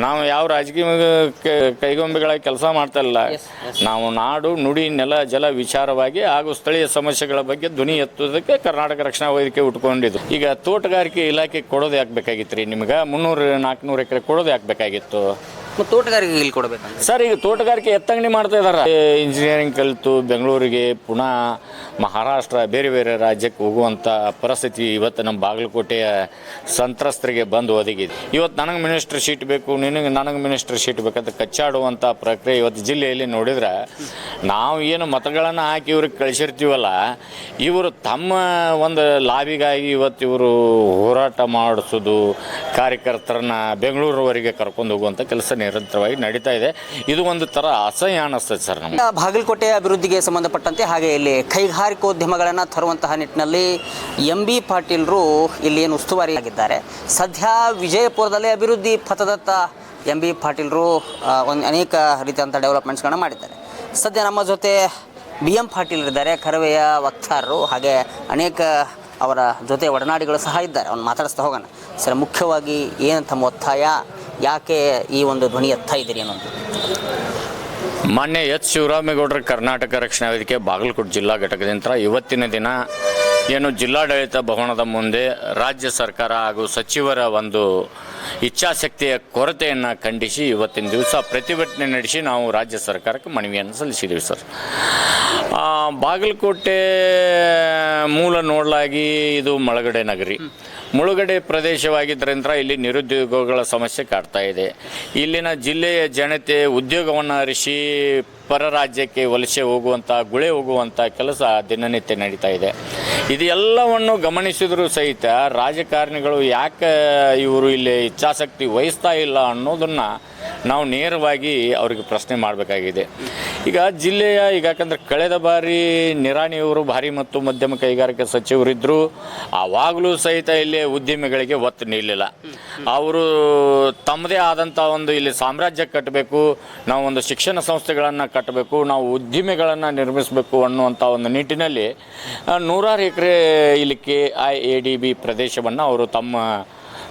ನಾವು ಯಾವ ರಾಜಕೀಯ ಕೈಗೊಂಬೆಗಳಾಗಿ ಕೆಲಸ ಮಾಡ್ತಾ ಇಲ್ಲ. ನಾವು ನಾಡು ನುಡಿ ನೆಲ ಜಲ ವಿಚಾರವಾಗಿ ಹಾಗೂ ಸ್ಥಳೀಯ ಸಮಸ್ಯೆಗಳ ಬಗ್ಗೆ ಧ್ವನಿ ಎತ್ತುವುದಕ್ಕೆ ಕರ್ನಾಟಕ ರಕ್ಷಣಾ ವೇದಿಕೆ ಉಟ್ಕೊಂಡಿದ್ದು. ಈಗ ತೋಟಗಾರಿಕೆ ಇಲಾಖೆ ಕೊಡೋದು ಯಾಕೆ ಬೇಕಾಗಿತ್ತು ರೀ ನಿಮ್ಗೆ? 300-400 ಎಕರೆ ಕೊಡೋದು ಯಾಕೆ ಬೇಕಾಗಿತ್ತು? ತೋಟಗಾರಿಕೆ ಇಲ್ಲಿ ಕೊಡಬೇಕಂತ ಸರ್. ಈಗ ತೋಟಗಾರಿಕೆ ಎತ್ತಂಗಡಿ ಮಾಡ್ತಾ ಇದಾರೆ. ಇಂಜಿನಿಯರಿಂಗ್ ಕಲಿತು ಬೆಂಗಳೂರಿಗೆ, ಪುಣೆ, ಮಹಾರಾಷ್ಟ್ರ, ಬೇರೆ ಬೇರೆ ರಾಜ್ಯಕ್ಕೆ ಹೋಗುವಂಥ ಪರಿಸ್ಥಿತಿ ಇವತ್ತು ನಮ್ಮ ಬಾಗಲಕೋಟೆಯ ಸಂತ್ರಸ್ತರಿಗೆ ಬಂದು ಒದಗಿದೆ. ಇವತ್ತು ನನಗೆ ಮಿನಿಸ್ಟರ್ ಶೀಟ್ ಬೇಕು, ನನಗೆ ಮಿನಿಸ್ಟರ್ ಶೀಟ್ ಬೇಕಂತ ಕಚ್ಚಾಡುವಂಥ ಪ್ರಕ್ರಿಯೆ ಇವತ್ತು ಜಿಲ್ಲೆಯಲ್ಲಿ ನೋಡಿದ್ರೆ, ನಾವು ಏನು ಮತಗಳನ್ನು ಹಾಕಿ ಇವ್ರಿಗೆ ಕಳಿಸಿರ್ತೀವಲ್ಲ, ಇವರು ತಮ್ಮ ಒಂದು ಲಾಭಿಗಾಗಿ ಇವತ್ತು ಇವರು ಹೋರಾಟ ಮಾಡಿಸೋದು, ಕಾರ್ಯಕರ್ತರನ್ನ ಬೆಂಗಳೂರವರೆಗೆ ಕರ್ಕೊಂಡು ಹೋಗುವಂಥ ಕೆಲಸ ನಿರಂತರವಾಗಿ ನಡೀತಾ ಇದೆ. ಇದು ಒಂದು ಥರ ಅಸಹ್ಯ ಅನ್ನಿಸ್ತದೆ ಸರ್ ನಮಗೆ. ಬಾಗಲಕೋಟೆ ಅಭಿವೃದ್ಧಿಗೆ ಸಂಬಂಧಪಟ್ಟಂತೆ ಹಾಗೆ ಇಲ್ಲಿ ಕೈಗಾರಿಕೋದ್ಯಮಗಳನ್ನು ತರುವಂತಹ ನಿಟ್ಟಿನಲ್ಲಿ MB ಪಾಟೀಲ್ರು ಇಲ್ಲಿ ಏನು ಉಸ್ತುವಾರಿ ಆಗಿದ್ದಾರೆ. ಸದ್ಯ ವಿಜಯಪುರದಲ್ಲಿ ಅಭಿವೃದ್ಧಿ ಪಥದತ್ತ MB ಪಾಟೀಲ್ರು ಅನೇಕ ರೀತಿಯಾದಂಥ ಡೆವಲಪ್ಮೆಂಟ್ಸ್ಗಳನ್ನ ಮಾಡಿದ್ದಾರೆ. ಸದ್ಯ ನಮ್ಮ ಜೊತೆ BM ಪಾಟೀಲ್ ಇದ್ದಾರೆ, ಕರವೆಯ ವಕ್ತಾರರು, ಹಾಗೆ ಅನೇಕ ಅವರ ಜೊತೆ ಒಡನಾಡಿಗಳು ಸಹ ಇದ್ದಾರೆ. ಅವ್ನು ಮಾತಾಡಿಸ್ತಾ ಹೋಗೋಣ. ಸರ್, ಮುಖ್ಯವಾಗಿ ಏನು ತಮ್ಮ ಒತ್ತಾಯ, ಯಾಕೆ ಈ ಒಂದು ಧ್ವನಿ ಎತ್ತಾ ಇದ್ದೀರಿ ಅನ್ನೋದು? ಮಾನ್ಯ ಶಿವರಾಮೇಗೌಡರ ಕರ್ನಾಟಕ ರಕ್ಷಣಾ ವೇದಿಕೆ ಬಾಗಲಕೋಟೆ ಜಿಲ್ಲಾ ಘಟಕದಿಂದ ಇವತ್ತಿನ ದಿನ ಏನು ಜಿಲ್ಲಾಡಳಿತ ಭವನದ ಮುಂದೆ ರಾಜ್ಯ ಸರ್ಕಾರ ಹಾಗೂ ಸಚಿವರ ಒಂದು ಇಚ್ಛಾಶಕ್ತಿಯ ಕೊರತೆಯನ್ನು ಖಂಡಿಸಿ ಇವತ್ತಿನ ದಿವಸ ಪ್ರತಿಭಟನೆ ನಡೆಸಿ ನಾವು ರಾಜ್ಯ ಸರ್ಕಾರಕ್ಕೆ ಮನವಿಯನ್ನು ಸಲ್ಲಿಸಿದ್ದೀವಿ ಸರ್. ಬಾಗಲಕೋಟೆ ಮೂಲ ನೋಡಲಾಗಿ ಇದು ಮುಳುಗಡೆ ನಗರಿ, ಮುಳುಗಡೆ ಪ್ರದೇಶವಾಗಿದ್ದರಿಂದ ಇಲ್ಲಿ ನಿರುದ್ಯೋಗಗಳ ಸಮಸ್ಯೆ ಕಾಡ್ತಾ ಇದೆ. ಇಲ್ಲಿನ ಜಿಲ್ಲೆಯ ಜನತೆ ಉದ್ಯೋಗವನ್ನು ಅರಿಸಿ ಪರ ರಾಜ್ಯಕ್ಕೆ ವಲಸೆ ಹೋಗುವಂಥ, ಗುಳೆ ಹೋಗುವಂಥ ಕೆಲಸ ದಿನನಿತ್ಯ ನಡೀತಾ ಇದೆ. ಇದು ಎಲ್ಲವನ್ನು ಗಮನಿಸಿದರೂ ಸಹಿತ ರಾಜಕಾರಣಿಗಳು ಯಾಕೆ ಇವರು ಇಲ್ಲಿ ಇಚ್ಛಾಶಕ್ತಿ ವಹಿಸ್ತಾ ಇಲ್ಲ ಅನ್ನೋದನ್ನು ನಾವು ನೇರವಾಗಿ ಅವರಿಗೆ ಪ್ರಶ್ನೆ ಮಾಡಬೇಕಾಗಿದೆ. ಈಗ ಜಿಲ್ಲೆಯ ಯಾಕಂದರೆ ಕಳೆದ ಬಾರಿ ನಿರಾಣಿಯವರು ಭಾರಿ ಮತ್ತು ಮಧ್ಯಮ ಕೈಗಾರಿಕೆ ಸಚಿವರಿದ್ದರು. ಆವಾಗಲೂ ಸಹಿತ ಇಲ್ಲಿ ಉದ್ಯಮಿಗಳಿಗೆ ಒತ್ತು ನಿಲ್ಲಿಲ್ಲ. ಅವರು ತಮ್ಮದೇ ಆದಂಥ ಒಂದು ಇಲ್ಲಿ ಸಾಮ್ರಾಜ್ಯ ಕಟ್ಟಬೇಕು, ನಾವು ಒಂದು ಶಿಕ್ಷಣ ಸಂಸ್ಥೆಗಳನ್ನು ಕಟ್ಟಬೇಕು, ನಾವು ಉದ್ದಿಮೆಗಳನ್ನು ನಿರ್ಮಿಸಬೇಕು ಅನ್ನುವಂಥ ಒಂದು ನಿಟ್ಟಿನಲ್ಲಿ 100 ಎಕರೆ ಇಲ್ಲಿ KIADB ಪ್ರದೇಶವನ್ನು ಅವರು ತಮ್ಮ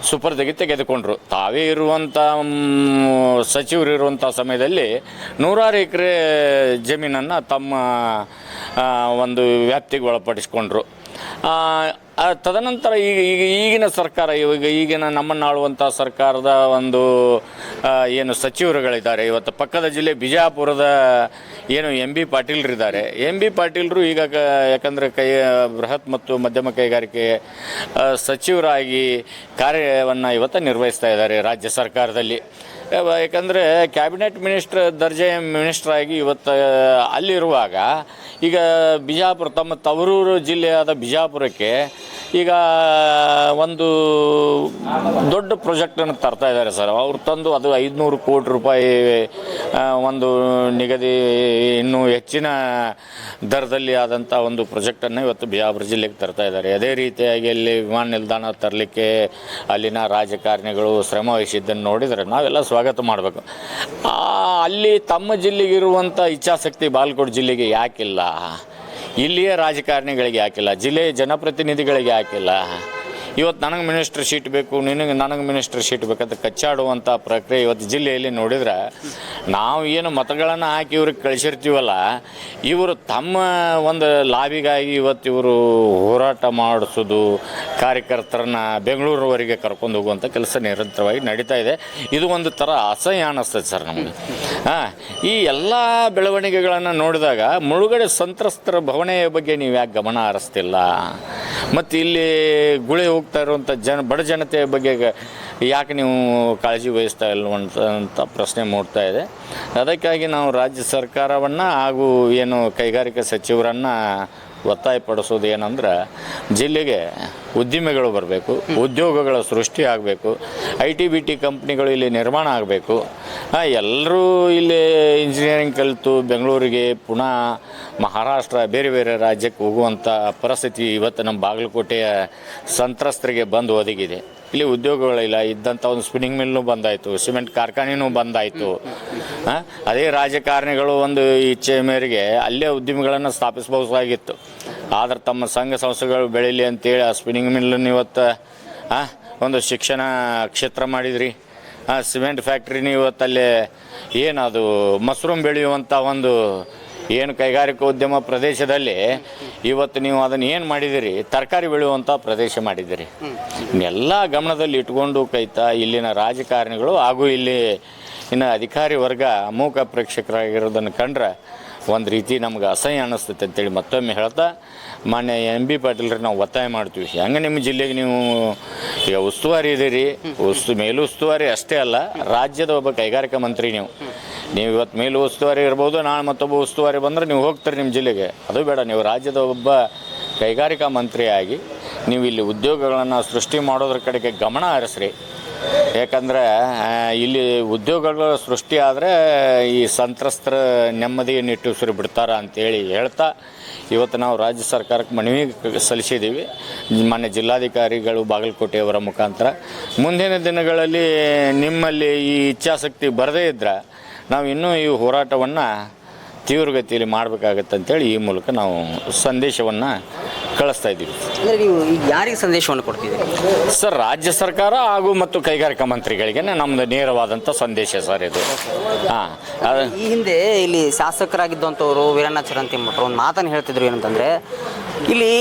ಸುಪರ್ದಿಗೆ ತೆಗೆದುಕೊಂಡ್ರು. ತಾವೇ ಇರುವಂಥ ಸಚಿವರು ಇರುವಂಥ ಸಮಯದಲ್ಲಿ 100 ಎಕರೆ ಜಮೀನನ್ನು ತಮ್ಮ ಒಂದು ವ್ಯಾಪ್ತಿಗೆ ಒಳಪಡಿಸ್ಕೊಂಡ್ರು. ತದನಂತರ ಈಗಿನ ಸರ್ಕಾರ, ಈಗಿನ ನಮ್ಮನ್ನು ಆಳುವಂಥ ಸರ್ಕಾರದ ಒಂದು ಏನು ಸಚಿವರುಗಳಿದ್ದಾರೆ, ಇವತ್ತು ಪಕ್ಕದ ಜಿಲ್ಲೆ ಬಿಜಾಪುರದ ಏನು MB ಪಾಟೀಲ್ರಿದ್ದಾರೆ. MB ಪಾಟೀಲ್ರು ಈಗ ಯಾಕಂದರೆ ಬೃಹತ್ ಮತ್ತು ಮಧ್ಯಮ ಕೈಗಾರಿಕೆ ಸಚಿವರಾಗಿ ಕಾರ್ಯವನ್ನು ಇವತ್ತು ನಿರ್ವಹಿಸ್ತಾ ಇದ್ದಾರೆ ರಾಜ್ಯ ಸರ್ಕಾರದಲ್ಲಿ. ಯಾಕಂದರೆ ಕ್ಯಾಬಿನೆಟ್ ಮಿನಿಸ್ಟರ್ ದರ್ಜೆ ಮಿನಿಸ್ಟ್ರಾಗಿ ಇವತ್ತು ಅಲ್ಲಿರುವಾಗ ಈಗ ಬಿಜಾಪುರ, ತಮ್ಮ ತವರೂರು ಜಿಲ್ಲೆಯಾದ ಬಿಜಾಪುರಕ್ಕೆ ಈಗ ಒಂದು ದೊಡ್ಡ ಪ್ರಾಜೆಕ್ಟನ್ನು ತರ್ತಾ ಇದ್ದಾರೆ ಸರ್. ಅವ್ರು ತಂದು ಅದು 500 ಕೋಟಿ ರೂಪಾಯಿ ಒಂದು ನಿಗದಿ, ಇನ್ನೂ ಹೆಚ್ಚಿನ ದರದಲ್ಲಿ ಆದಂಥ ಒಂದು ಪ್ರಾಜೆಕ್ಟನ್ನು ಇವತ್ತು ಬಿಜಾಪುರ ಜಿಲ್ಲೆಗೆ ತರ್ತಾ ಇದ್ದಾರೆ. ಅದೇ ರೀತಿಯಾಗಿ ಅಲ್ಲಿ ವಿಮಾನ ನಿಲ್ದಾಣ ತರಲಿಕ್ಕೆ ಅಲ್ಲಿನ ರಾಜಕಾರಣಿಗಳು ಶ್ರಮ ವಹಿಸಿದ್ದನ್ನು ನೋಡಿದರೆ ನಾವೆಲ್ಲ ಸ್ವಾಗತ ಮಾಡಬೇಕು. ಅಲ್ಲಿ ತಮ್ಮ ಜಿಲ್ಲೆಗಿರುವಂಥ ಇಚ್ಛಾಶಕ್ತಿ ಬಾಗಲಕೋಟೆ ಜಿಲ್ಲೆಗೆ ಯಾಕಿಲ್ಲ? ಇಲ್ಲಿಯ ರಾಜಕಾರಣಿಗಳಿಗೆ ಯಾಕಿಲ್ಲ? ಜಿಲ್ಲೆಯ ಜನಪ್ರತಿನಿಧಿಗಳಿಗೆ ಯಾಕಿಲ್ಲ? ಇವತ್ತು ನನಗೆ ಮಿನಿಸ್ಟರ್ ಶೀಟ್ ಬೇಕು, ನನಗೆ ಮಿನಿಸ್ಟರ್ ಶೀಟ್ ಬೇಕಂತ ಕಚ್ಚಾಡುವಂಥ ಪ್ರಕ್ರಿಯೆ ಇವತ್ತು ಜಿಲ್ಲೆಯಲ್ಲಿ ನೋಡಿದ್ರೆ, ನಾವು ಏನು ಮತಗಳನ್ನು ಹಾಕಿ ಇವ್ರಿಗೆ ಕಳಿಸಿರ್ತೀವಲ್ಲ, ಇವರು ತಮ್ಮ ಒಂದು ಲಾಭಿಗಾಗಿ ಇವತ್ತು ಇವರು ಹೋರಾಟ ಮಾಡಿಸೋದು, ಕಾರ್ಯಕರ್ತರನ್ನ ಬೆಂಗಳೂರವರೆಗೆ ಕರ್ಕೊಂಡು ಹೋಗುವಂಥ ಕೆಲಸ ನಿರಂತರವಾಗಿ ನಡೀತಾ ಇದೆ. ಇದು ಒಂದು ಥರ ಅಸಹ್ಯ ಅನ್ನಿಸ್ತದೆ ಸರ್ ನಮಗೆ. ಈ ಎಲ್ಲ ಬೆಳವಣಿಗೆಗಳನ್ನು ನೋಡಿದಾಗ ಮುಳುಗಡೆ ಸಂತ್ರಸ್ತರ ಭವನೆಯ ಬಗ್ಗೆ ನೀವು ಯಾಕೆ ಗಮನ ಹರಿಸ್ತಿಲ್ಲ? ಮತ್ತು ಇಲ್ಲಿ ಗುಳೆ ಹೋಗ್ತಾ ಇರುವಂಥ ಬಡ ಜನತೆಯ ಬಗ್ಗೆ ಯಾಕೆ ನೀವು ಕಾಳಜಿ ವಹಿಸ್ತಾ ಇಲ್ವಂತ ಪ್ರಶ್ನೆ ಮೂಡ್ತಾ ಇದೆ. ಅದಕ್ಕಾಗಿ ನಾವು ರಾಜ್ಯ ಸರ್ಕಾರವನ್ನು ಹಾಗೂ ಏನು ಕೈಗಾರಿಕಾ ಸಚಿವರನ್ನು ಒತ್ತಾಯಪಡಿಸೋದು ಏನಂದ್ರೆ, ಜಿಲ್ಲೆಗೆ ಉದ್ದಿಮೆಗಳು ಬರಬೇಕು, ಉದ್ಯೋಗಗಳ ಸೃಷ್ಟಿ ಆಗಬೇಕು, IT-BT ಕಂಪ್ನಿಗಳು ಇಲ್ಲಿ ನಿರ್ಮಾಣ ಆಗಬೇಕು. ಎಲ್ಲರೂ ಇಲ್ಲಿ ಇಂಜಿನಿಯರಿಂಗ್ ಕಲಿತು ಬೆಂಗಳೂರಿಗೆ, ಪುಣೆ, ಮಹಾರಾಷ್ಟ್ರ, ಬೇರೆ ಬೇರೆ ರಾಜ್ಯಕ್ಕೆ ಹೋಗುವಂಥ ಪರಿಸ್ಥಿತಿ ಇವತ್ತು ನಮ್ಮ ಬಾಗಲಕೋಟೆಯ ಸಂತ್ರಸ್ತರಿಗೆ ಬಂದು ಒದಗಿದೆ. ಇಲ್ಲಿ ಉದ್ಯೋಗಗಳಿಲ್ಲ. ಇದ್ದಂಥ ಒಂದು ಸ್ಪಿನ್ನಿಂಗ್ ಮಿಲ್ನೂ ಬಂದಾಯಿತು, ಸಿಮೆಂಟ್ ಕಾರ್ಖಾನೆಯೂ ಬಂದಾಯಿತು. ಅದೇ ರಾಜಕಾರಣಿಗಳು ಒಂದು ಇಚ್ಛೆ ಮೇರೆಗೆ ಅಲ್ಲೇ ಉದ್ಯಮಿಗಳನ್ನು ಸ್ಥಾಪಿಸಬಹುದಾಗಿತ್ತು. ಆದರೆ ತಮ್ಮ ಸಂಘ ಸಂಸ್ಥೆಗಳು ಬೆಳೀಲಿ ಅಂತೇಳಿ ಆ ಸ್ಪಿನ್ನಿಂಗ್ ಮಿಲ್ಲನ್ನು ಇವತ್ತು ಒಂದು ಶಿಕ್ಷಣ ಕ್ಷೇತ್ರ ಮಾಡಿದ್ರಿ. ಸಿಮೆಂಟ್ ಫ್ಯಾಕ್ಟ್ರಿನ ಇವತ್ತಲ್ಲಿ ಏನದು ಮಶ್ರೂಮ್ ಬೆಳೆಯುವಂಥ ಒಂದು ಏನು ಕೈಗಾರಿಕೋದ್ಯಮ ಪ್ರದೇಶದಲ್ಲಿ ಇವತ್ತು ನೀವು ಅದನ್ನು ಏನು ಮಾಡಿದಿರಿ, ತರಕಾರಿ ಬೆಳೆಯುವಂಥ ಪ್ರದೇಶ ಮಾಡಿದಿರಿ. ಎಲ್ಲ ಗಮನದಲ್ಲಿ ಇಟ್ಕೊಂಡು ಇಲ್ಲಿನ ರಾಜಕಾರಣಿಗಳು ಹಾಗೂ ಇಲ್ಲಿ ಇನ್ನು ಅಧಿಕಾರಿ ವರ್ಗ ಅಮೋಘ ಪ್ರೇಕ್ಷಕರಾಗಿರೋದನ್ನು ಕಂಡ್ರೆ ಒಂದು ರೀತಿ ನಮ್ಗೆ ಅಸಹ್ಯ ಅನ್ನಿಸ್ತೈತೆ ಅಂತೇಳಿ ಮತ್ತೊಮ್ಮೆ ಹೇಳ್ತಾ ಮಾನ್ಯ MB ಪಾಟೀಲ್ರಿ ನಾವು ಒತ್ತಾಯ ಮಾಡ್ತೀವಿ. ಹೆಂಗೆ ನಿಮ್ಮ ಜಿಲ್ಲೆಗೆ ನೀವು ಈಗ ಉಸ್ತುವಾರಿ ಇದ್ದೀರಿ, ಮೇಲು ಉಸ್ತುವಾರಿ ಅಷ್ಟೇ ಅಲ್ಲ, ರಾಜ್ಯದ ಒಬ್ಬ ಕೈಗಾರಿಕಾ ಮಂತ್ರಿ ನೀವು ಇವತ್ತು ಮೇಲು ಉಸ್ತುವಾರಿ ಇರ್ಬೋದು, ನಾಳೆ ಮತ್ತೊಬ್ಬ ಉಸ್ತುವಾರಿ ಬಂದರೆ ನೀವು ಹೋಗ್ತೀರಿ ನಿಮ್ಮ ಜಿಲ್ಲೆಗೆ. ಅದು ಬೇಡ, ನೀವು ರಾಜ್ಯದ ಒಬ್ಬ ಕೈಗಾರಿಕಾ ಮಂತ್ರಿಯಾಗಿ ನೀವು ಇಲ್ಲಿ ಉದ್ಯೋಗಗಳನ್ನು ಸೃಷ್ಟಿ ಮಾಡೋದ್ರ ಕಡೆಗೆ ಗಮನ ಹರಿಸ್ರಿ. ಯಾಕಂದರೆ ಇಲ್ಲಿ ಉದ್ಯೋಗಗಳ ಸೃಷ್ಟಿ ಆದರೆ ಈ ಸಂತ್ರಸ್ತರ ನೆಮ್ಮದಿ ನಿಟ್ಟುಸಿರು ಬಿಡ್ತಾರ ಅಂತೇಳಿ ಹೇಳ್ತಾ ಇವತ್ತು ನಾವು ರಾಜ್ಯ ಸರ್ಕಾರಕ್ಕೆ ಮನವಿ ಸಲ್ಲಿಸಿದ್ದೀವಿ. ಮಾನ್ಯ ಜಿಲ್ಲಾಧಿಕಾರಿಗಳು ಬಾಗಲಕೋಟೆಯವರ ಮುಖಾಂತರ ಮುಂದಿನ ದಿನಗಳಲ್ಲಿ ನಿಮ್ಮಲ್ಲಿ ಈ ಇಚ್ಛಾಶಕ್ತಿ ಬರದೇ ಇದ್ದರೆ ನಾವು ಇನ್ನೂ ಈ ಹೋರಾಟವನ್ನು ತೀವ್ರಗತಿಯಲ್ಲಿ ಮಾಡಬೇಕಾಗತ್ತೆ ಅಂತೇಳಿ ಈ ಮೂಲಕ ನಾವು ಸಂದೇಶವನ್ನು ಕಳಿಸ್ತಾ ಇದ್ದೀವಿ. ಅಂದರೆ ನೀವು ಈಗ ಯಾರಿಗೆ ಸಂದೇಶವನ್ನು ಕೊಡ್ತಿದ್ದೀರಿ ಸರ್? ರಾಜ್ಯ ಸರ್ಕಾರ ಹಾಗೂ ಮತ್ತು ಕೈಗಾರಿಕಾ ಮಂತ್ರಿಗಳಿಗೆ ನಮ್ಮದು ನೇರವಾದಂಥ ಸಂದೇಶ ಸರ್ ಇದು. ಹಾಂ, ಈ ಹಿಂದೆ ಇಲ್ಲಿ ಶಾಸಕರಾಗಿದ್ದಂಥವರು ವೀರಣ್ಣ ಚರಂತಿಮಠರು ಒಂದು ಮಾತನ್ನು ಹೇಳ್ತಿದ್ರು, ಏನಂತಂದರೆ ಇಲ್ಲಿ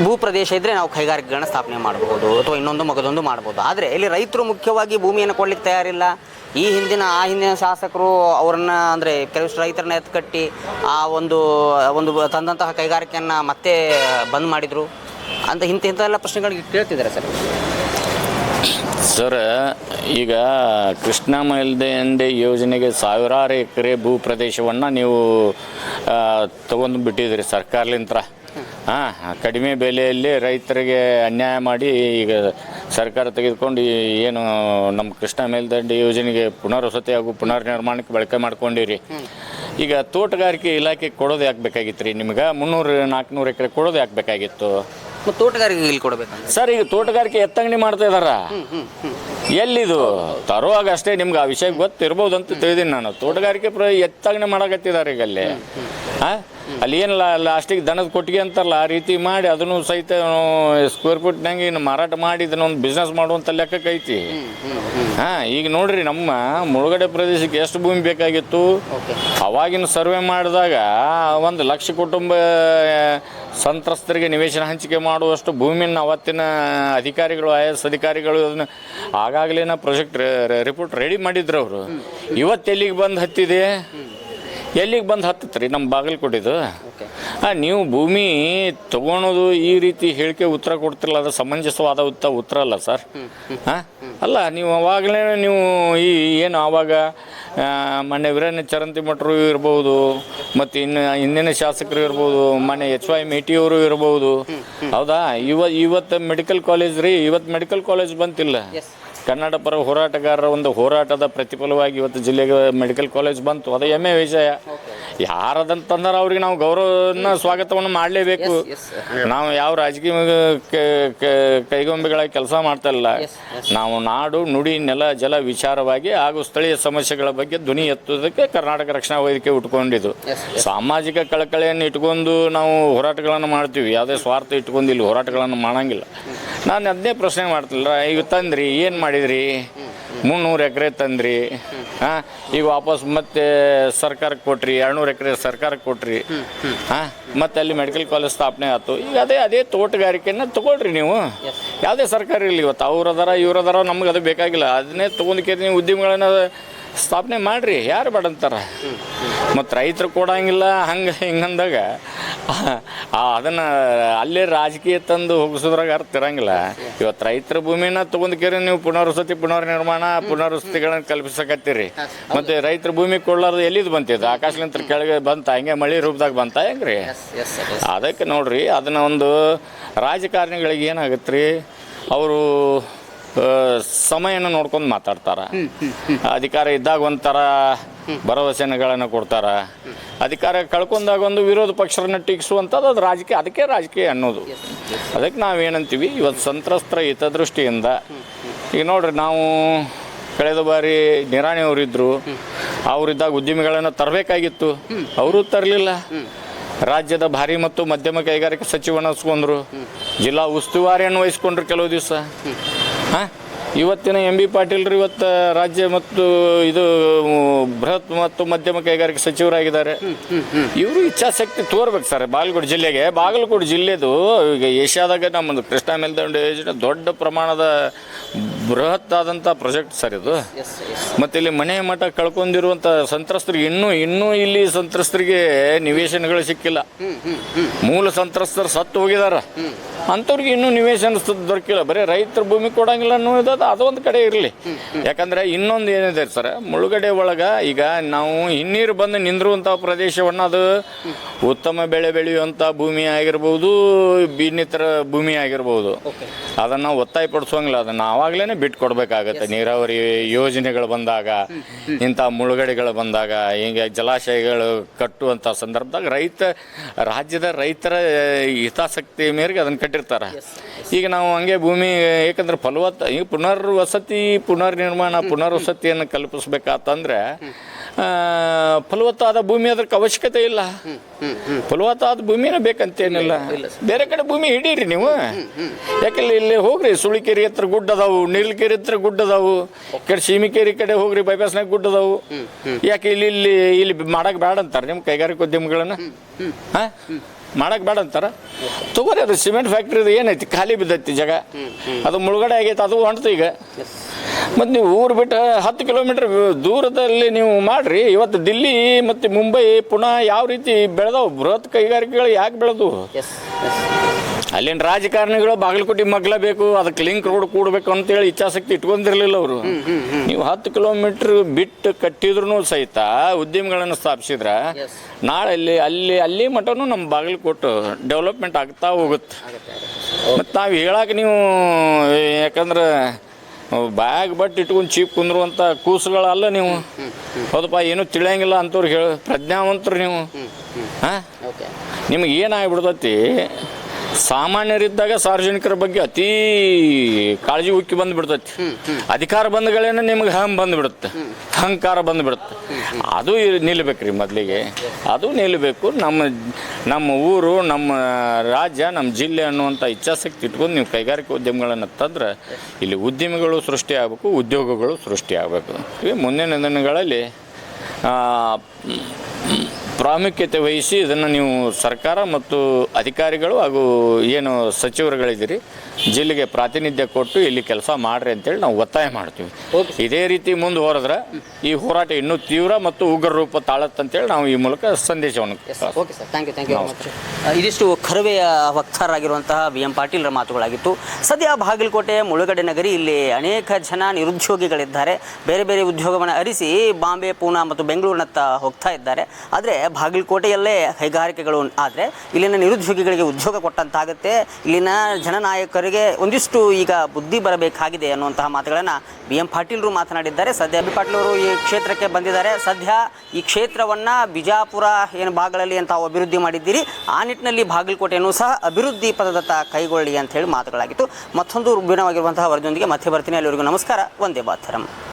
ಭೂ ಪ್ರದೇಶ ಇದ್ದರೆ ನಾವು ಕೈಗಾರಿಕೆಗಳನ್ನ ಸ್ಥಾಪನೆ ಮಾಡ್ಬೋದು ಅಥವಾ ಇನ್ನೊಂದು ಮಗದೊಂದು ಮಾಡ್ಬೋದು. ಆದರೆ ಇಲ್ಲಿ ರೈತರು ಮುಖ್ಯವಾಗಿ ಭೂಮಿಯನ್ನು ಕೊಡ್ಲಿಕ್ಕೆ ತಯಾರಿಲ್ಲ. ಆ ಹಿಂದಿನ ಶಾಸಕರು ಅವರನ್ನು ಅಂದರೆ ಕೆಲವಷ್ಟು ರೈತರನ್ನ ಎತ್ಕಟ್ಟಿ ಆ ಒಂದು ತಂದಂತಹ ಕೈಗಾರಿಕೆಯನ್ನು ಮತ್ತೆ ಬಂದ್ ಮಾಡಿದರು ಅಂತ ಇಂಥೆಲ್ಲ ಪ್ರಶ್ನೆಗಳಿಗೆ ಕೇಳ್ತಿದ್ದಾರೆ ಸರ್. ಸರ್, ಈಗ ಕೃಷ್ಣಾ ಮೇಲ್ದಂಡೆ ಯೋಜನೆಗೆ ಸಾವಿರಾರು ಎಕರೆ ಭೂ ಪ್ರದೇಶವನ್ನು ನೀವು ತಗೊಂಡು ಬಿಟ್ಟಿದ್ದೀರಿ ಸರ್ಕಾರಲಿಂತ್ರ. ಕಡಿಮೆ ಬೆಲೆಯಲ್ಲಿ ರೈತರಿಗೆ ಅನ್ಯಾಯ ಮಾಡಿ ಈಗ ಸರ್ಕಾರ ತೆಗೆದುಕೊಂಡು ಏನು ನಮ್ಮ ಕೃಷ್ಣಾ ಮೇಲ್ದಂಡೆ ಯೋಜನೆಗೆ ಪುನರ್ವಸತಿ ಹಾಗೂ ಪುನರ್ ನಿರ್ಮಾಣಕ್ಕೆ ಬಳಕೆ ಮಾಡ್ಕೊಂಡಿರಿ. ಈಗ ತೋಟಗಾರಿಕೆ ಇಲಾಖೆಗೆ ಕೊಡೋದು ಯಾಕೆ ಬೇಕಾಗಿತ್ತು ರೀ ನಿಮ್ಗೆ? 300-400 ಎಕರೆ ಕೊಡೋದು ಯಾಕೆ ಬೇಕಾಗಿತ್ತು? ತೋಟಗಾರಿಕೆ ಇಲ್ಲಿ ಕೊಡಬೇಕು ಸರ್. ಈಗ ತೋಟಗಾರಿಕೆ ಎತ್ತಂಗಡಿ ಮಾಡ್ತಾ ಇದಾರ. ಎಲ್ಲಿದು ತರುವಾಗ ಅಷ್ಟೇ ನಿಮ್ಗೆ ಆ ವಿಷಯ ಗೊತ್ತಿರ್ಬೋದು ಅಂತ ತಿಳಿದೀನಿ ನಾನು. ತೋಟಗಾರಿಕೆ ಎತ್ತಂಗಡಿ ಮಾಡಕತ್ತಿದ್ದಾರೆ ಈಗ ಅಲ್ಲಿ. ಅಲ್ಲಿ ಏನಿಲ್ಲ, ಲಾಸ್ಟಿಗೆ ದನದ ಕೊಟ್ಟಿಗೆ ಅಂತಾರಲ್ಲ, ಆ ರೀತಿ ಮಾಡಿ ಅದನ್ನು ಸಹಿತ ಸ್ಕ್ವೇರ್ ಫೀಟ್ನಾಗ ಇನ್ನು ಮಾರಾಟ ಮಾಡಿ ಇದನ್ನೊಂದು ಬಿಸ್ನೆಸ್ ಮಾಡುವಂಥ ಲೆಕ್ಕಕ್ಕೈತಿ. ಈಗ ನೋಡ್ರಿ, ನಮ್ಮ ಮುಳುಗಡೆ ಪ್ರದೇಶಕ್ಕೆ ಎಷ್ಟು ಭೂಮಿ ಬೇಕಾಗಿತ್ತು ಅವಾಗಿನ ಸರ್ವೆ ಮಾಡಿದಾಗ 1,00,000 ಕುಟುಂಬ ಸಂತ್ರಸ್ತರಿಗೆ ನಿವೇಶನ ಹಂಚಿಕೆ ಮಾಡುವಷ್ಟು ಭೂಮಿಯನ್ನು ಅವತ್ತಿನ ಅಧಿಕಾರಿಗಳು, IAS ಅಧಿಕಾರಿಗಳು ಅದನ್ನು ಆಗಾಗಲೇ ಪ್ರಾಜೆಕ್ಟ್ ರಿಪೋರ್ಟ್ ರೆಡಿ ಮಾಡಿದ್ರು ಅವರು. ಇವತ್ತು ಎಲ್ಲಿಗೆ ಬಂದು ಹತ್ತಿದೆ? ಎಲ್ಲಿಗೆ ಬಂದು ಹತ್ತತ್ರಿ ನಮ್ಮ ಬಾಗಲಕೋಟೆದು? ನೀವು ಭೂಮಿ ತಗೊಳೋದು ಈ ರೀತಿ ಹೇಳಿಕೆ ಉತ್ತರ ಕೊಡ್ತಿರಲ್ಲ, ಅದು ಸಮಂಜಸವಾದ ಉತ್ತರ ಅಲ್ಲ ಸರ್. ಅಲ್ಲ, ನೀವು ಅವಾಗಲೇ ನೀವು ಏನು ಆವಾಗ ಮೊನ್ನೆ ವೀರಣ್ಣ ಚರಂತಿಮಠರು ಇರ್ಬೋದು, ಮತ್ತು ಹಿಂದಿನ ಶಾಸಕರು ಇರ್ಬೋದು, ಮೊನ್ನೆ HY ಮೇಟಿಯವರು ಇರ್ಬೋದು, ಹೌದಾ? ಇವತ್ತು ಮೆಡಿಕಲ್ ಕಾಲೇಜ್ ರೀ, ಇವತ್ತು ಮೆಡಿಕಲ್ ಕಾಲೇಜ್ ಬಂತಿಲ್ಲ. ಕನ್ನಡ ಪರ ಹೋರಾಟಗಾರರ ಒಂದು ಹೋರಾಟದ ಪ್ರತಿಫಲವಾಗಿ ಇವತ್ತು ಜಿಲ್ಲೆಗೆ ಮೆಡಿಕಲ್ ಕಾಲೇಜ್ ಬಂತು. ಅದು ಹೆಮ್ಮೆ ವಿಷಯ. ಯಾರದಂತಂದ್ರೆ ಅವ್ರಿಗೆ ನಾವು ಗೌರವನ ಸ್ವಾಗತವನ್ನು ಮಾಡಲೇಬೇಕು. ನಾವು ಯಾವ ರಾಜಕೀಯ ಕೈಗೊಂಬೆಗಳಾಗಿ ಕೆಲಸ ಮಾಡ್ತಾ ಇಲ್ಲ. ನಾವು ನಾಡು, ನುಡಿ, ನೆಲ, ಜಲ ವಿಚಾರವಾಗಿ ಹಾಗೂ ಸ್ಥಳೀಯ ಸಮಸ್ಯೆಗಳ ಬಗ್ಗೆ ಧ್ವನಿ ಎತ್ತುವುದಕ್ಕೆ ಕರ್ನಾಟಕ ರಕ್ಷಣಾ ವೇದಿಕೆ ಉಟ್ಕೊಂಡಿದ್ದು. ಸಾಮಾಜಿಕ ಕಳಕಳಿಯನ್ನು ಇಟ್ಕೊಂಡು ನಾವು ಹೋರಾಟಗಳನ್ನು ಮಾಡ್ತೀವಿ. ಯಾವುದೇ ಸ್ವಾರ್ಥ ಇಟ್ಕೊಂಡು ಇಲ್ಲಿ ಹೋರಾಟಗಳನ್ನು ಮಾಡಂಗಿಲ್ಲ. ನಾನು ಅದನ್ನೇ ಪ್ರಶ್ನೆ ಮಾಡ್ತಿಲ್ಲ. ಈಗ ತಂದ್ರಿ, ಏನು ಮಾಡಿದ್ರಿ? 300 ಎಕರೆ ತಂದ್ರಿ, ಈಗ ವಾಪಸ್ ಮತ್ತೆ ಸರ್ಕಾರಕ್ಕೆ ಕೊಟ್ರಿ. 200 ಎಕರೆ ಸರ್ಕಾರಕ್ಕೆ ಕೊಟ್ರಿ. ಮತ್ತೆ ಅಲ್ಲಿ ಮೆಡಿಕಲ್ ಕಾಲೇಜ್ ಸ್ಥಾಪನೆ ಆಯ್ತು. ಈಗ ಅದೇ ತೋಟಗಾರಿಕೆಯನ್ನು ತಗೊಳ್ರಿ ನೀವು. ಯಾವುದೇ ಸರ್ಕಾರ ಇರಲಿ, ಇವತ್ತು ಅವ್ರದಾರ ಇವ್ರದಾರ, ನಮ್ಗೆ ಅದು ಬೇಕಾಗಿಲ್ಲ. ಅದನ್ನೇ ತೊಗೊಂಡ್ಕೆ ನೀವು ಉದ್ಯಮಗಳನ್ನು ಸ್ಥಾಪನೆ ಮಾಡಿರಿ, ಯಾರು ಬೇಡಂತಾರ. ಮತ್ತು ರೈತರು ಕೊಡೋಂಗಿಲ್ಲ ಹಿಂಗಂದಾಗ ಅದನ್ನು ಅಲ್ಲೇ ರಾಜಕೀಯ ತಂದು ಹೋಗಿಸೋದ್ರಾಗ ಅರ್ಥ ಇರೋಂಗಿಲ್ಲ. ಇವತ್ತು ರೈತರ ಭೂಮಿನ ತೊಗೊಂಡ್ಕೇರಿ ನೀವು ಪುನರ್ವಸತಿಗಳನ್ನು ಕಲ್ಪಿಸಕತ್ತೀರಿ. ಮತ್ತು ರೈತರ ಭೂಮಿ ಕೊಳ್ಳಾರ್ದು ಎಲ್ಲಿದು ಬಂತಿದ್ದು? ಆಕಾಶಲಿಂತ್ರ ಕೆಳಗೆ ಬಂತ, ಹಂಗೆ ಮಳೆ ರೂಪದಾಗ ಬಂತ ಹೆಂಗ್ರಿ? ಅದಕ್ಕೆ ನೋಡ್ರಿ, ಅದನ್ನ ಒಂದು ರಾಜಕಾರಣಿಗಳಿಗೆ ಏನಾಗತ್ತೆ ರೀ, ಅವರು ಸಮಯನ ನೋಡ್ಕೊಂಡು ಮಾತಾಡ್ತಾರ. ಅಧಿಕಾರ ಇದ್ದಾಗ ಒಂಥರ ಭರವಸೆಗಳನ್ನು ಕೊಡ್ತಾರ, ಅಧಿಕಾರ ಕಳ್ಕೊಂಡಾಗ ಒಂದು ವಿರೋಧ ಪಕ್ಷರನ್ನ ಟೀಕಿಸುವಂಥದ್ದು ಅದು ರಾಜಕೀಯ. ಅದಕ್ಕೆ ರಾಜಕೀಯ ಅನ್ನೋದು. ಅದಕ್ಕೆ ನಾವೇನಂತೀವಿ, ಇವತ್ತು ಸಂತ್ರಸ್ತರ ಹಿತದೃಷ್ಟಿಯಿಂದ ಈಗ ನೋಡ್ರಿ, ನಾವು ಕಳೆದ ಬಾರಿ ನಿರಾಣಿಯವರಿದ್ದರು, ಅವರಿದ್ದಾಗ ಉದ್ಯಮಿಗಳನ್ನು ತರಬೇಕಾಗಿತ್ತು, ಅವರು ತರಲಿಲ್ಲ. ರಾಜ್ಯದ ಭಾರಿ ಮತ್ತು ಮಧ್ಯಮ ಕೈಗಾರಿಕೆ ಸಚಿವನ ಹಚ್ಕೊಂಡ್ರು, ಜಿಲ್ಲಾ ಉಸ್ತುವಾರಿಯನ್ನು ವಹಿಸ್ಕೊಂಡ್ರು ಕೆಲವು ದಿವಸ. ಇವತ್ತಿನ ಎಂ ಬಿ ಪಾಟೀಲ್ರು ಇವತ್ತು ರಾಜ್ಯ ಮತ್ತು ಇದು ಬೃಹತ್ ಮತ್ತು ಮಧ್ಯಮ ಕೈಗಾರಿಕೆ ಸಚಿವರಾಗಿದ್ದಾರೆ. ಇವರು ಇಚ್ಛಾಶಕ್ತಿ ತೋರ್ಬೇಕು ಸರ್. ಬಾಗಲಕೋಟೆ ಜಿಲ್ಲೆದು ಈಗ ಏಷ್ಯಾದಾಗ ನಮ್ಮದು ಕೃಷ್ಣಾ ಮೇಲ್ದಂಡೆ ಯೋಜನೆ ದೊಡ್ಡ ಪ್ರಮಾಣದ ಬೃಹತ್ ಆದಂಥ ಪ್ರಾಜೆಕ್ಟ್ ಸರ್ ಇದು. ಮತ್ತು ಇಲ್ಲಿ ಮನೆ ಮಠ ಕಳ್ಕೊಂಡಿರುವಂಥ ಸಂತ್ರಸ್ತರಿಗೆ ಇನ್ನೂ ಇಲ್ಲಿ ಸಂತ್ರಸ್ತರಿಗೆ ನಿವೇಶನಗಳು ಸಿಕ್ಕಿಲ್ಲ. ಮೂಲ ಸಂತ್ರಸ್ತರು ಸತ್ತು ಹೋಗಿದಾರ, ಅಂಥವ್ರಿಗೆ ಇನ್ನೂ ನಿವೇಶನ ದೊರಕಿಲ್ಲ. ಬರೀ ರೈತರ ಭೂಮಿ ಕೊಡಂಗಿಲ್ಲ ಅನ್ನೋದು ಅದೊಂದು ಕಡೆ ಇರಲಿ. ಯಾಕಂದರೆ ಇನ್ನೊಂದು ಏನಿದೆ ಸರ್, ಮುಳುಗಡೆ ಒಳಗೆ ಈಗ ನಾವು ಹಿನ್ನೀರು ಬಂದು ನಿಂದಿರುವಂಥ ಪ್ರದೇಶವನ್ನು ಅದು ಉತ್ತಮ ಬೆಳೆ ಬೆಳೆಯುವಂಥ ಭೂಮಿ ಆಗಿರ್ಬೋದು, ಇನ್ನಿತರ ಭೂಮಿ ಆಗಿರ್ಬೋದು, ಅದನ್ನು ಒತ್ತಾಯ ಪಡಿಸೋಂಗಿಲ್ಲ. ಅದನ್ನು ಆವಾಗಲೇ ಬಿಟ್ಟು ಕೊಡಬೇಕಾಗತ್ತೆ. ನೀರಾವರಿ ಯೋಜನೆಗಳು ಬಂದಾಗ, ಇಂಥ ಮುಳುಗಡೆಗಳು ಬಂದಾಗ, ಹಿಂಗೆ ಜಲಾಶಯಗಳು ಕಟ್ಟುವಂಥ ಸಂದರ್ಭದಾಗ ರಾಜ್ಯದ ರೈತರ ಹಿತಾಸಕ್ತಿ ಮೇರೆಗೆ ಅದನ್ನು ಕಟ್ಟಿರ್ತಾರೆ. ಈಗ ನಾವು ಹಂಗೆ ಭೂಮಿ ಯಾಕಂದ್ರೆ ಈಗ ಪುನರ್ವಸತಿಯನ್ನು ಕಲ್ಪಿಸ್ಬೇಕಾತಂದ್ರೆ ಫಲವತ್ತಾದ ಭೂಮಿ ಅದಕ್ಕೆ ಅವಶ್ಯಕತೆ ಇಲ್ಲ. ಫಲವತ್ತಾದ ಭೂಮಿನೇ ಬೇಕಂತೇನಿಲ್ಲ. ಬೇರೆ ಕಡೆ ಭೂಮಿ ಹಿಡೀರಿ ನೀವು. ಯಾಕೆಲ್ಲ ಇಲ್ಲಿ ಹೋಗ್ರಿ, ಸುಳಿಕೆರೆ ಹತ್ರ ಗುಡ್ಡ ಅದಾವು, ನೀಲಕೆರೆ ಹತ್ರ ಗುಡ್ಡ ಅದಾವು, ಕಡೆ ಸೀಮಿಕೇರಿ ಕಡೆ ಹೋಗ್ರಿ, ಬೈಪಾಸ್ನಾಗ ಗುಡ್ಡ ಅದಾವು. ಯಾಕೆ ಇಲ್ಲಿ ಮಾಡಕ್ಕೆ ಬೇಡ ಅಂತಾರೆ ನಿಮ್ಮ ಕೈಗಾರಿಕೋದ್ಯಮಗಳನ್ನ? ಮಾಡಕ್ಕೆ ಬೇಡ ಅಂತಾರ? ತಗೋರಿ, ಅದು ಸಿಮೆಂಟ್ ಫ್ಯಾಕ್ಟ್ರಿದು ಏನೈತಿ, ಖಾಲಿ ಬಿದ್ದೈತಿ ಜಾಗ, ಅದು ಮುಳುಗಡೆ ಆಗೈತೆ, ಅದು ಹೊಂಟ್ತು ಈಗ. ಮತ್ತು ನೀವು ಊರು ಬಿಟ್ಟು 10 ಕಿಲೋಮೀಟ್ರ್ ದೂರದಲ್ಲಿ ನೀವು ಮಾಡಿರಿ. ಇವತ್ತು ದಿಲ್ಲಿ ಮತ್ತು ಮುಂಬೈ ಪುಣೆ ಯಾವ ರೀತಿ ಬೆಳೆದವು, ಬೃಹತ್ ಕೈಗಾರಿಕೆಗಳು ಯಾಕೆ ಬೆಳೆದು? ಅಲ್ಲಿನ ರಾಜಕಾರಣಿಗಳು ಬಾಗಲಕೋಟೆ ಮಗ್ಲ ಬೇಕು, ಅದಕ್ಕೆ ಲಿಂಕ್ ರೋಡ್ ಕೂಡಬೇಕು ಅಂತೇಳಿ ಇಚ್ಛಾಶಕ್ತಿ ಇಟ್ಕೊಂಡಿರಲಿಲ್ಲ ಅವರು. ನೀವು 10 ಕಿಲೋಮೀಟ್ರ್ ಬಿಟ್ಟು ಕಟ್ಟಿದ್ರು ಸಹಿತ ಉದ್ಯಮಿಗಳನ್ನು ಸ್ಥಾಪಿಸಿದ್ರೆ ನಾಳೆ ಅಲ್ಲಿ ಮಟನೂ ನಮ್ಮ ಬಾಗಲಕೋಟೆ ಡೆವಲಪ್ಮೆಂಟ್ ಆಗ್ತಾ ಹೋಗುತ್ತೆ. ಮತ್ತು ನಾವು ಹೇಳಕ್ಕೆ ನೀವು ಯಾಕಂದ್ರೆ ಬ್ಯಾಗ್ ಬಟ್ ಇಟ್ಕೊಂಡು ಚೀಪ್ ಕುಂದ್ರುವಂಥ ಕೂಸುಗಳಲ್ಲ ನೀವು. ಹೌದಪ್ಪ, ಏನೂ ತಿಳಿಯಂಗಿಲ್ಲ ಅಂತವ್ರು ಪ್ರಜ್ಞಾವಂತರು ನೀವು. ನಿಮ್ಗೆ ಏನಾಗ್ಬಿಡ್ತೈತಿ, ಸಾಮಾನ್ಯರಿದ್ದಾಗ ಸಾರ್ವಜನಿಕರ ಬಗ್ಗೆ ಅತೀ ಕಾಳಜಿ ಉಕ್ಕಿ ಬಂದುಬಿಡ್ತೈತಿ. ಅಧಿಕಾರ ಬಂದಗಳೇನೆ ನಿಮ್ಗೆ ಬಂದುಬಿಡುತ್ತೆ, ಅಹಂಕಾರ ಬಂದುಬಿಡುತ್ತೆ. ಅದು ನಿಲ್ಲಬೇಕ್ರಿ ಮೊದಲಿಗೆ, ಅದು ನಿಲ್ಲಬೇಕು. ನಮ್ಮ ಊರು, ನಮ್ಮ ರಾಜ್ಯ, ನಮ್ಮ ಜಿಲ್ಲೆ ಅನ್ನುವಂಥ ಇಚ್ಛಾಶಕ್ತಿ ಇಟ್ಕೊಂಡು ನೀವು ಕೈಗಾರಿಕೋದ್ಯಮಗಳನ್ನು ತಂದ್ರೆ ಇಲ್ಲಿ ಉದ್ಯಮಿಗಳು ಸೃಷ್ಟಿಯಾಗಬೇಕು, ಉದ್ಯೋಗಗಳು ಸೃಷ್ಟಿಯಾಗಬೇಕು. ಮುಂದಿನ ದಿನಗಳಲ್ಲಿ ಪ್ರಾಮುಖ್ಯತೆ ವಹಿಸಿ ಇದನ್ನು ನೀವು ಸರ್ಕಾರ ಮತ್ತು ಅಧಿಕಾರಿಗಳು ಹಾಗೂ ಏನು ಸಚಿವರುಗಳಿದ್ದೀರಿ ಜಿಲ್ಲೆಗೆ ಪ್ರಾತಿನಿಧ್ಯ ಕೊಟ್ಟು ಇಲ್ಲಿ ಕೆಲಸ ಮಾಡ್ರಿ ಅಂತೇಳಿ ನಾವು ಒತ್ತಾಯ ಮಾಡ್ತೀವಿ. ಇದೇ ರೀತಿ ಮುಂದುವರೆದ್ರೆ ಈ ಹೋರಾಟ ಇನ್ನೂ ತೀವ್ರ ಮತ್ತು ಉಗ್ರ ರೂಪ ತಾಳತ್ತಂತೇಳಿ ನಾವು ಈ ಮೂಲಕ ಸಂದೇಶವನ್ನು. Okay sir, thank you. ಇದಿಷ್ಟು ಕರವೆಯ ವಕ್ತಾರರಾಗಿರುವಂತಹ BM ಪಾಟೀಲ್ರ ಮಾತುಗಳಾಗಿತ್ತು. ಸದ್ಯ ಬಾಗಲಕೋಟೆ ಮುಳುಗಡೆ ನಗರಿ, ಇಲ್ಲಿ ಅನೇಕ ಜನ ನಿರುದ್ಯೋಗಿಗಳಿದ್ದಾರೆ. ಬೇರೆ ಬೇರೆ ಉದ್ಯೋಗವನ್ನು ಅರಿಸಿ ಬಾಂಬೆ, ಪೂನಾ ಮತ್ತು ಬೆಂಗಳೂರಿನತ್ತ ಹೋಗ್ತಾ ಇದ್ದಾರೆ. ಆದರೆ ಬಾಗಲಕೋಟೆಯಲ್ಲೇ ಕೈಗಾರಿಕೆಗಳು ಆದರೆ ಇಲ್ಲಿನ ನಿರುದ್ಯೋಗಿಗಳಿಗೆ ಉದ್ಯೋಗ ಕೊಟ್ಟಂತಾಗುತ್ತೆ. ಇಲ್ಲಿನ ಜನನಾಯಕರಿಗೆ ಒಂದಿಷ್ಟು ಈಗ ಬುದ್ಧಿ ಬರಬೇಕಾಗಿದೆ ಅನ್ನುವಂತಹ ಮಾತುಗಳನ್ನು BM ಪಾಟೀಲ್ರು ಮಾತನಾಡಿದ್ದಾರೆ. ಸದ್ಯ BM ಪಾಟೀಲ್ ಅವರು ಈ ಕ್ಷೇತ್ರಕ್ಕೆ ಬಂದಿದ್ದಾರೆ. ಸದ್ಯ ಈ ಕ್ಷೇತ್ರವನ್ನು ಬಿಜಾಪುರ ಏನು ಭಾಗಗಳಲ್ಲಿ ಅಂತ ಅಭಿವೃದ್ಧಿ ಮಾಡಿದ್ದೀರಿ, ಆ ನಿಟ್ಟಿನಲ್ಲಿ ಬಾಗಲಕೋಟೆಯನ್ನು ಸಹ ಅಭಿವೃದ್ಧಿ ಪದದತ್ತ ಕೈಗೊಳ್ಳಿ ಅಂತ ಹೇಳಿ ಮಾತುಗಳಾಗಿತ್ತು. ಮತ್ತೊಂದು ಭಿನ್ನವಾಗಿರುವಂತಹ ವರದಿಯೊಂದಿಗೆ ಮತ್ತೆ ಬರ್ತೀನಿ. ಅಲ್ಲಿವರೆಗೂ ನಮಸ್ಕಾರ. ವಂದೇ ಮಾತರಂ.